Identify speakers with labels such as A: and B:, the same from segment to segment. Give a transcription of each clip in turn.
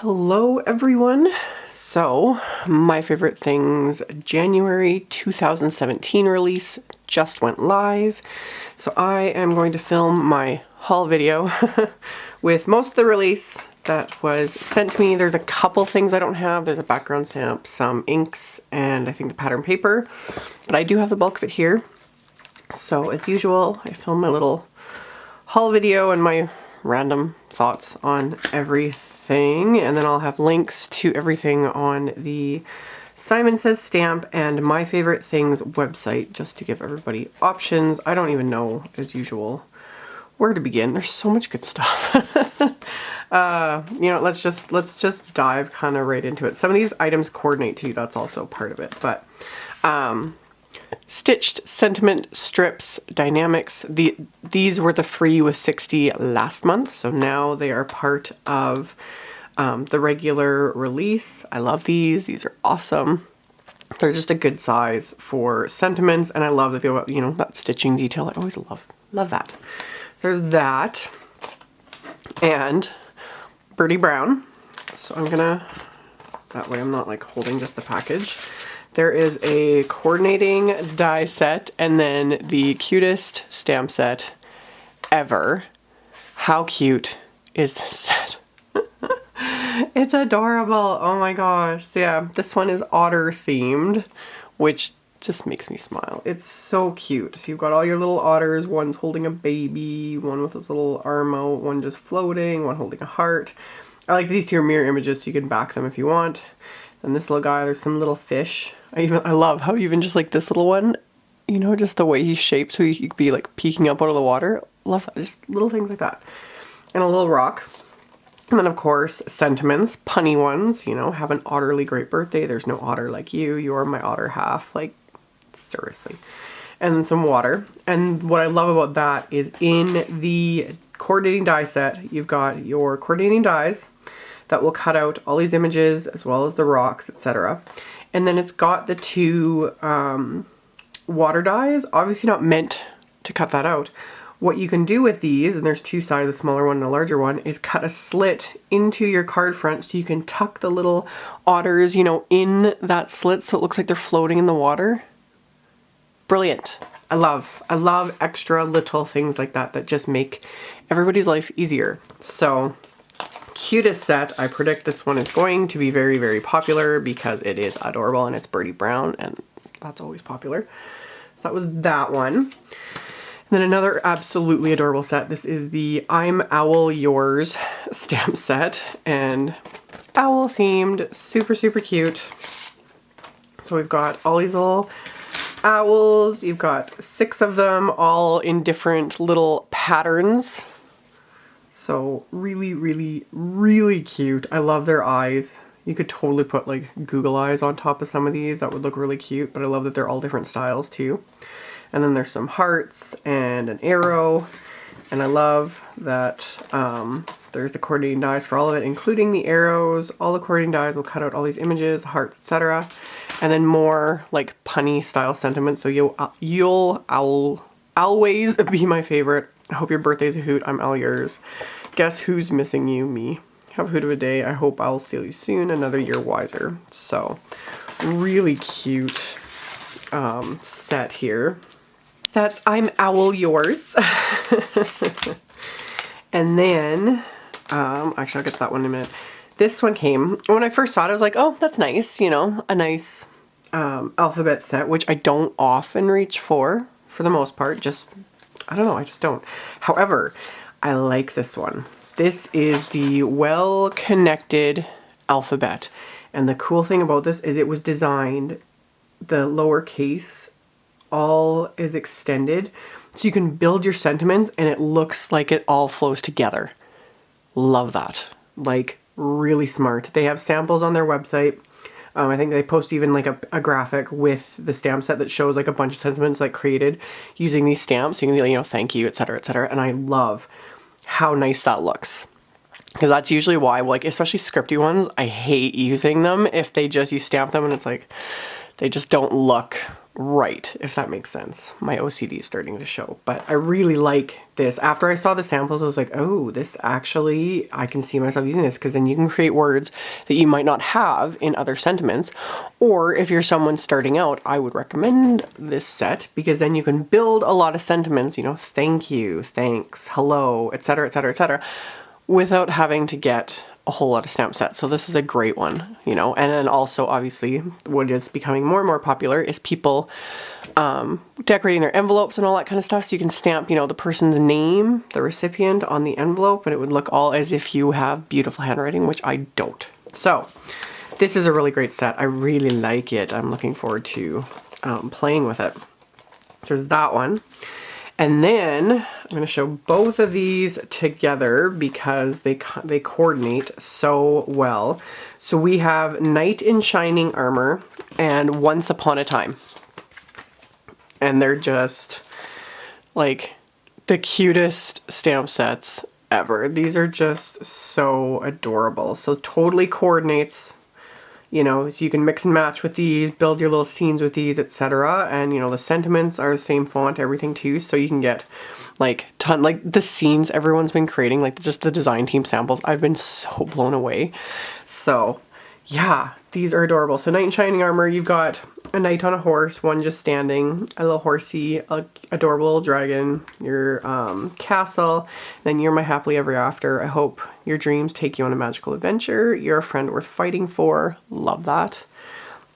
A: Hello everyone. So my favorite things January 2017 release just went live. So I am going to film my haul video with most of the release that was sent to me. There's a couple things I don't have. There's a background stamp, some inks, and I think the pattern paper. But I do have the bulk of it here. So as usual, I film my little haul video and my random thoughts on everything, and then I'll have links to everything on the Simon Says stamp and My Favorite Things website, just to give everybody options. I don't even know, as usual, where to begin. There's so much good stuff. You know, let's just dive kind of right into it. Some of these items coordinate too. That's also part of it. But stitched sentiment strips, Die-namics. These were the free with 60 last month, so now they are part of the regular release. I love these. These are awesome. They're just a good size for sentiments, and I love that they, you know, that stitching detail. I always love that. There's that, and Birdie Brown. So I'm gonna, that way I'm not like holding just the package. There is a coordinating die set and then the cutest stamp set ever. How cute is this set? It's adorable. Oh my gosh. So yeah, this one is otter themed, which just makes me smile. It's so cute. So you've got all your little otters. One's holding a baby, one with his little arm out, one just floating, one holding a heart. I like these two are mirror images so you can back them if you want. And this little guy, there's some little fish. I love how even just like this little one, you know, just the way he's shaped so he could be like peeking up out of the water. Love that. Just little things like that. And a little rock. And then of course, sentiments, punny ones, you know, have an otterly great birthday. There's no otter like you. You're my otter half. Like, seriously. And then some water. And what I love about that is in the coordinating die set, you've got your coordinating dies that will cut out all these images as well as the rocks, etc. And then it's got the two water dies, obviously not meant to cut that out. What you can do with these, and there's two sides, a smaller one and a larger one, is cut a slit into your card front so you can tuck the little otters, you know, in that slit so it looks like they're floating in the water. Brilliant. I love extra little things like that that just make everybody's life easier. So cutest set. I predict this one is going to be very, very popular because it is adorable and it's Birdie Brown, and that's always popular. So that was that one. And then another absolutely adorable set. This is the I'm Owl Yours stamp set, and owl themed, super, super cute. So we've got all these little owls. You've got 6 of them, all in different little patterns. So really, really, really cute. I love their eyes. You could totally put like Google eyes on top of some of these. That would look really cute, but I love that they're all different styles too. And then there's some hearts and an arrow. And I love that there's the coordinating dies for all of it, including the arrows. All the coordinating dies will cut out all these images, hearts, etc. And then more like punny style sentiments. So you'll always be my favorite. I hope your birthday's a hoot. I'm all yours. Guess who's missing you? Me. Have a hoot of a day. I hope I'll see you soon. Another year wiser. So really cute set here. That's I'm Owl Yours. And then, actually I'll get to that one in a minute. This one came, when I first saw it, I was like, oh, that's nice. You know, a nice alphabet set, which I don't often reach for the most part. Just, I don't know, I just don't. However, I like this one. This is the well-connected alphabet. And the cool thing about this is it was designed, the lowercase all is extended. So you can build your sentiments and it looks like it all flows together. Love that. Like, really smart. They have samples on their website. I think they post even like a graphic with the stamp set that shows like a bunch of sentiments like created using these stamps. You can, you know, thank you, etc., etc. And I love how nice that looks. Because that's usually why, like, especially scripty ones, I hate using them if they just, you stamp them and it's like, they just don't look right, if that makes sense. My OCD is starting to show, but I really like this. After I saw the samples, I was like, oh, this actually, I can see myself using this, because then you can create words that you might not have in other sentiments. Or if you're someone starting out, I would recommend this set, because then you can build a lot of sentiments, you know, thank you, thanks, hello, etc., etc., etc., without having to get a whole lot of stamp sets. So this is a great one, you know. And then also, obviously, what is becoming more and more popular is people decorating their envelopes and all that kind of stuff. So you can stamp, you know, the person's name, the recipient, on the envelope, and it would look all as if you have beautiful handwriting, which I don't. So this is a really great set. I really like it. I'm looking forward to playing with it. So there's that one. And then I'm going to show both of these together because they coordinate so well. So we have Knight in Shining Armor and Once Upon a Time. And they're just like the cutest stamp sets ever. These are just so adorable. So totally coordinates, you know, so you can mix and match with these, build your little scenes with these, etc. And, you know, the sentiments are the same font, everything too. So you can get like like the scenes everyone's been creating, like just the design team samples. I've been so blown away. So yeah, these are adorable. So Knight in Shining Armor, you've got a knight on a horse, one just standing, a little horsey, a adorable little dragon, your castle, then you're my happily ever after. I hope your dreams take you on a magical adventure. You're a friend worth fighting for. Love that.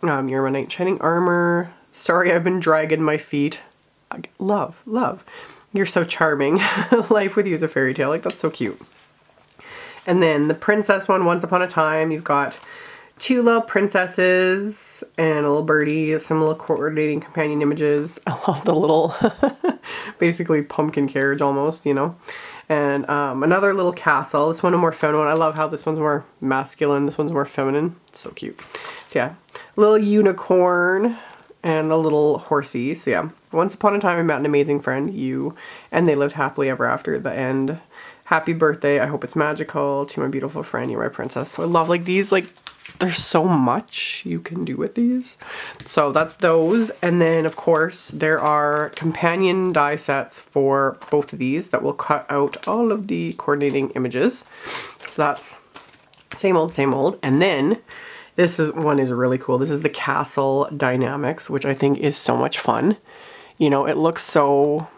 A: You're my knight in shining armor. Sorry, I've been dragging my feet. Love, love. You're so charming. Life with you is a fairy tale. Like, that's so cute. And then the princess one, Once Upon a Time, you've got two little princesses and a little birdie, some little coordinating companion images. I love the little, basically pumpkin carriage almost, you know. And another little castle. This one a more feminine one. I love how this one's more masculine. This one's more feminine. It's so cute. So yeah, little unicorn and a little horsey. So yeah, Once Upon a Time I met an amazing friend, you, and they lived happily ever after at the end. Happy birthday. I hope it's magical. To my beautiful friend, you're my princess. So I love like these, like, there's so much you can do with these. So that's those. And then of course there are companion die sets for both of these that will cut out all of the coordinating images. So that's same old, same old. And then this one is really cool. This is the Castle Die-namics, which I think is so much fun. You know, it looks so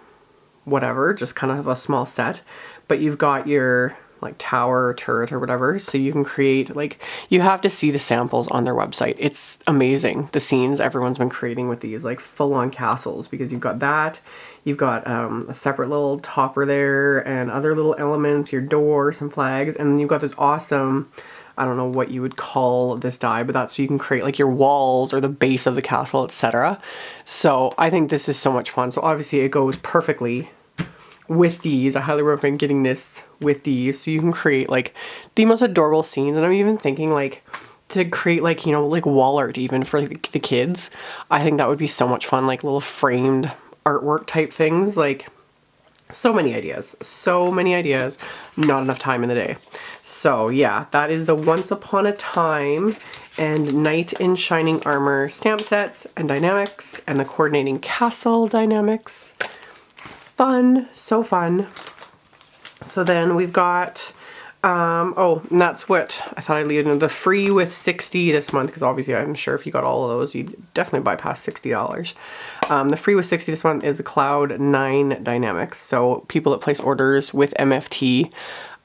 A: whatever, just kind of a small set, but you've got your like tower or turret or whatever, so you can create, like, you have to see the samples on their website. It's amazing, the scenes everyone's been creating with these, like, full-on castles, because you've got that, you've got a separate little topper there and other little elements, your door, some flags, and then you've got this awesome, I don't know what you would call this die, but that's so you can create like your walls or the base of the castle, etc. So I think this is so much fun. So obviously it goes perfectly with these. I highly recommend getting this with these, so you can create like the most adorable scenes. And I'm even thinking like to create like, you know, like wall art even for like, the kids. I think that would be so much fun, like little framed artwork type things. Like, so many ideas, not enough time in the day. So yeah, that is the Once Upon a Time and Knight in Shining Armor stamp sets and Die-namics, and the coordinating castle Die-namics. Fun, so fun. So then we've got, oh, and that's what I thought I'd leave in the free with 60 this month, because obviously I'm sure if you got all of those, you'd definitely bypass $60. The free with 60 this month is the Cloud 9 Die-namics. So people that place orders with MFT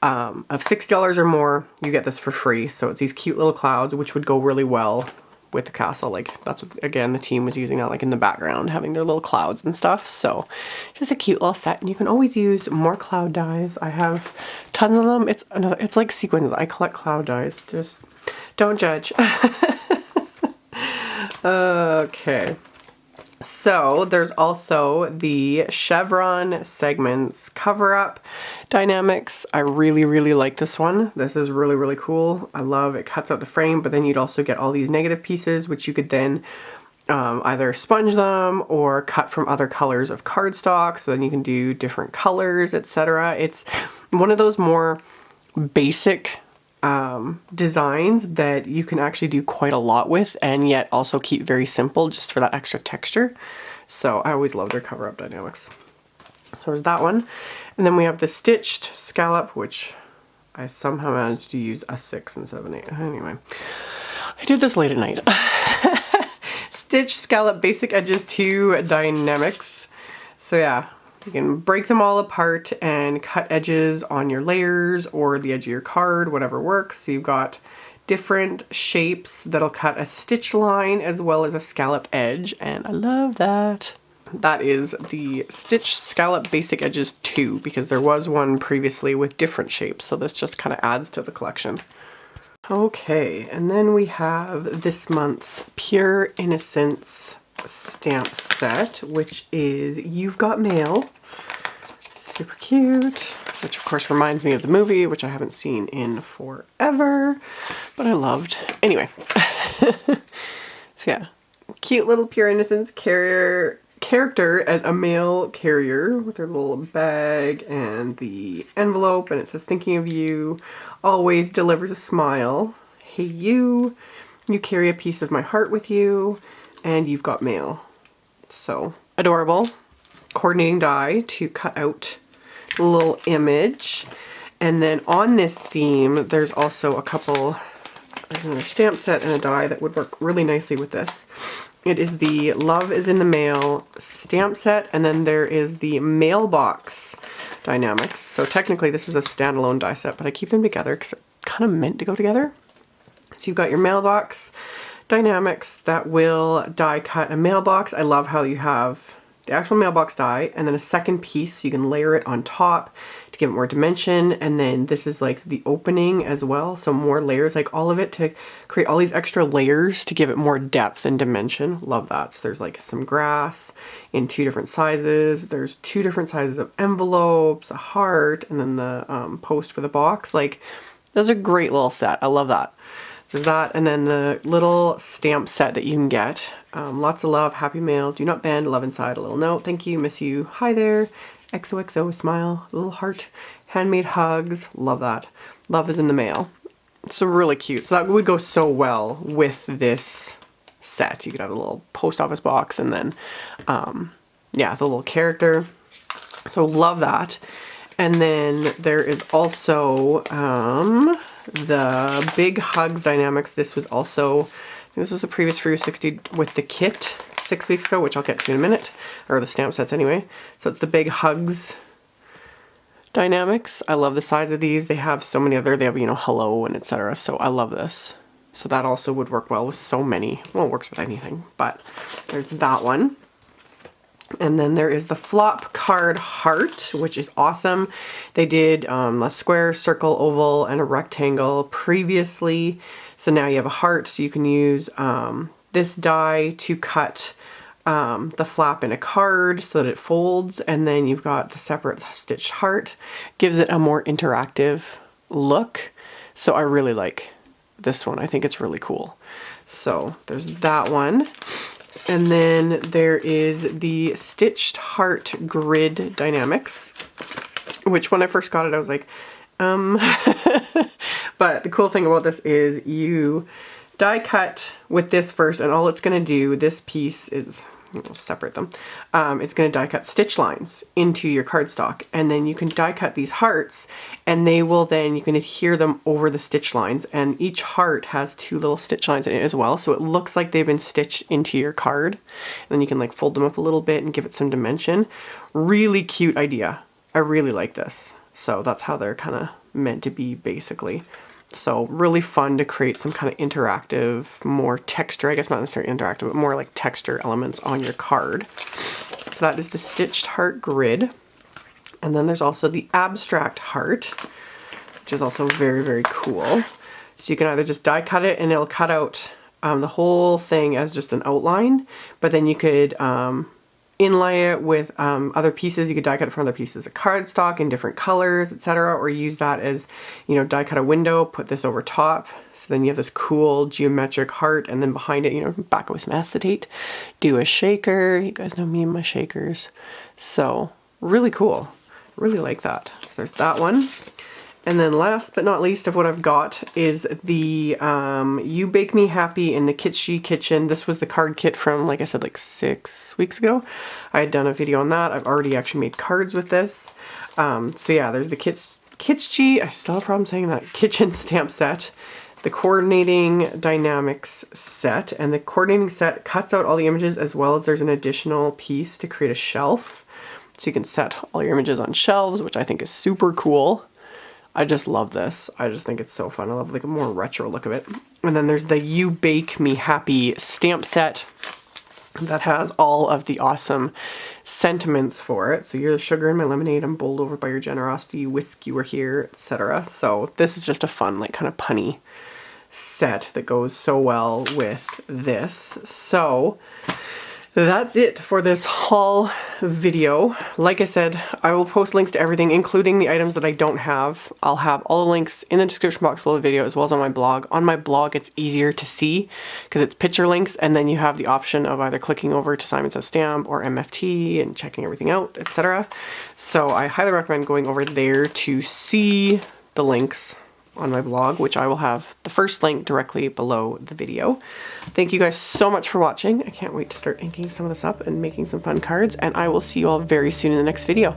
A: of $60 or more, you get this for free. So it's these cute little clouds, which would go really well with the castle. Like, that's what, again, the team was using that like in the background, having their little clouds and stuff. So just a cute little set, and you can always use more cloud dies. I have tons of them. It's like sequins. I collect cloud dies. Just don't judge. Okay. So there's also the Chevron segments cover up Die-namics. I really, really like this one. This is really, really cool. I love it. Cuts out the frame, but then you'd also get all these negative pieces, which you could then either sponge them or cut from other colors of cardstock. So then you can do different colors, etc. It's one of those more basic designs that you can actually do quite a lot with and yet also keep very simple just for that extra texture. So I always love their cover up dynamics. So there's that one. And then we have the stitched scallop, which I somehow managed to use a 6 instead of an 8. Anyway, I did this late at night. Stitched scallop basic edges to Die-namics. So yeah, you can break them all apart and cut edges on your layers or the edge of your card, whatever works. So you've got different shapes that'll cut a stitch line as well as a scalloped edge, and I love that. That is the Stitched Scallop Basic Edges 2, because there was one previously with different shapes, so this just kind of adds to the collection. Okay, and then we have this month's Pure Innocence stamp set, which is You've Got Mail. Super cute, which of course reminds me of the movie, which I haven't seen in forever, but I loved. Anyway, so yeah, cute little Pure Innocence character as a mail carrier with their little bag and the envelope, and it says thinking of you, always delivers a smile. Hey you carry a piece of my heart with you, and you've got mail. So adorable. Coordinating die to cut out a little image. And then on this theme, there's also a couple, there's another stamp set and a die that would work really nicely with this. It is the Love is in the Mail stamp set, and then there is the Mailbox Dynamics. So technically this is a standalone die set, but I keep them together because they're kind of meant to go together. So you've got your Mailbox Dynamics that will die cut a mailbox. I love how you have the actual mailbox die and then a second piece, so you can layer it on top to give it more dimension. And then this is like the opening as well, so more layers, like all of it to create all these extra layers to give it more depth and dimension. Love that. So there's like some grass in 2 different sizes. There's 2 different sizes of envelopes, a heart, and then the post for the box. Like, that's a great little set. I love that. So that, and then the little stamp set that you can get. Lots of love, happy mail, do not bend, love inside, a little note, thank you, miss you, hi there, XOXO, smile, a little heart, handmade hugs, love that. Love is in the mail. So really cute. So that would go so well with this set. You could have a little post office box and then, yeah, the little character. So love that. And then there is also, the Big Hugs Dynamics. This was also, this was a previous Free 60 with the kit 6 weeks ago, which I'll get to in a minute, or the stamp sets anyway. So it's the Big Hugs Dynamics. I love the size of these. They have so many other, they have, you know, hello and etc. So I love this. So that also would work well with so many. Well, it works with anything, but there's that one. And then there is the flop card heart, which is awesome. They did a square, circle, oval, and a rectangle previously. So now you have a heart, so you can use this die to cut the flap in a card so that it folds, and then you've got the separate stitched heart. Gives it a more interactive look. So I really like this one. I think it's really cool. So there's that one. And then there is the Stitched Heart Grid Dynamics, which when I first got it, I was like, But the cool thing about this is you die cut with this first, and all it's going to do, this piece is, we'll separate them, it's going to die cut stitch lines into your cardstock, and then you can die cut these hearts, and they will then, you can adhere them over the stitch lines, and each heart has 2 little stitch lines in it as well, so it looks like they've been stitched into your card, and then you can like fold them up a little bit and give it some dimension. Really cute idea. I really like this. So that's how they're kind of meant to be, basically. So really fun to create some kind of interactive, more texture, I guess not necessarily interactive, but more like texture elements on your card. So that is the Stitched Heart Grid. And then there's also the Abstract Heart, which is also very, very cool. So you can either just die cut it and it'll cut out the whole thing as just an outline, but then you could inlay it with other pieces. You could die cut it from other pieces of cardstock in different colors, etc., or use that as, you know, die cut a window, put this over top, so then you have this cool geometric heart, and then behind it, you know, back with some acetate, do a shaker. You guys know me and my shakers. So really cool. Really like that. So there's that one. And then last but not least of what I've got is the You Bake Me Happy in the Kitschy Kitchen. This was the card kit from, like I said, like 6 weeks ago. I had done a video on that. I've already actually made cards with this. So yeah, there's the Kitschy, I still have a problem saying that, kitchen stamp set, the coordinating Die-namics set, and the coordinating set cuts out all the images as well as there's an additional piece to create a shelf. So you can set all your images on shelves, which I think is super cool. I just love this. I just think it's so fun. I love like a more retro look of it. And then there's the You Bake Me Happy stamp set that has all of the awesome sentiments for it. So you're the sugar in my lemonade, I'm bowled over by your generosity, you whisk, you were here, etc. So this is just a fun, like kind of punny set that goes so well with this. So that's it for this haul video. Like I said, I will post links to everything, including the items that I don't have. I'll have all the links in the description box below the video as well as on my blog. On my blog, it's easier to see because it's picture links, and then you have the option of either clicking over to Simon Says Stamp or MFT and checking everything out, etc. So I highly recommend going over there to see the links on my blog, which I will have the first link directly below the video. Thank you guys so much for watching. I can't wait to start inking some of this up and making some fun cards, and I will see you all very soon in the next video.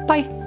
A: Bye!